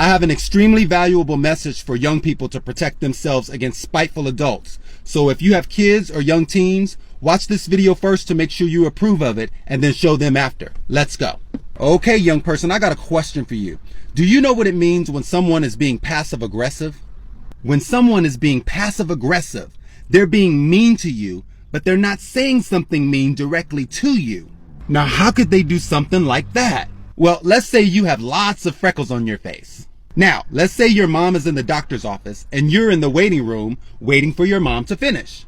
I have an extremely valuable message for young people to protect themselves against spiteful adults. So if you have kids or young teens, watch this video first to make sure you approve of it and then show them after. Let's go. Okay, young person, I got a question for you. Do you know what it means when someone is being passive aggressive? When someone is being passive aggressive, they're being mean to you, but they're not saying something mean directly to you. Now, how could they do something like that? Well, let's say you have lots of freckles on your face. Now, let's say your mom is in the doctor's office and you're in the waiting room waiting for your mom to finish.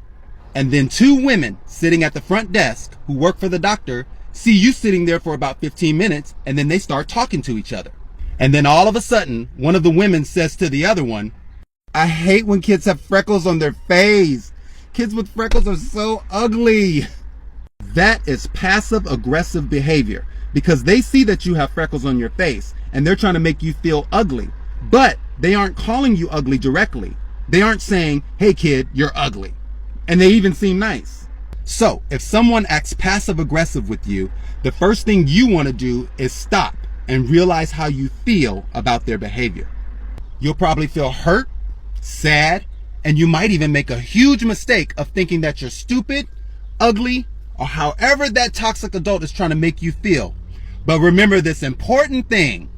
And then two women sitting at the front desk who work for the doctor see you sitting there for about 15 minutes and then they start talking to each other. And then all of a sudden, one of the women says to the other one, "I hate when kids have freckles on their face. Kids with freckles are so ugly." That is passive aggressive behavior because they see that you have freckles on your face and they're trying to make you feel ugly. But they aren't calling you ugly directly. They aren't saying, "Hey kid, you're ugly." And they even seem nice. So if someone acts passive aggressive with you, the first thing you want to do is stop and realize how you feel about their behavior. You'll probably feel hurt, sad, and you might even make a huge mistake of thinking that you're stupid, ugly, or however that toxic adult is trying to make you feel. But remember this important thing.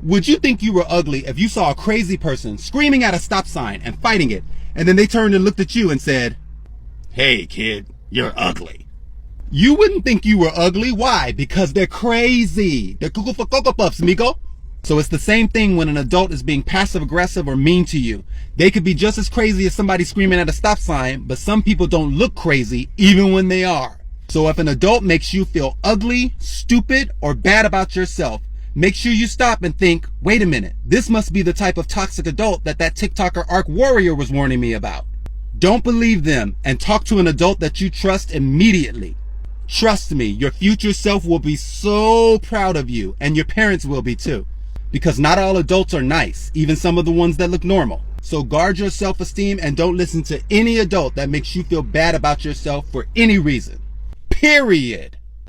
Would you think you were ugly if you saw a crazy person screaming at a stop sign and fighting it, and then they turned and looked at you and said, "Hey kid, you're ugly"? You wouldn't think you were ugly. Why? Because they're crazy. They're cuckoo for Cocoa Puffs, Miko. So it's the same thing when an adult is being passive aggressive or mean to you. They could be just as crazy as somebody screaming at a stop sign, but some people don't look crazy even when they are. So if an adult makes you feel ugly, stupid, or bad about yourself, make sure you stop and think, wait a minute, this must be the type of toxic adult that TikToker Arc Warrior was warning me about. Don't believe them and talk to an adult that you trust immediately. Trust me, your future self will be so proud of you, and your parents will be too. Because not all adults are nice, even some of the ones that look normal. So guard your self-esteem and don't listen to any adult that makes you feel bad about yourself for any reason. Period.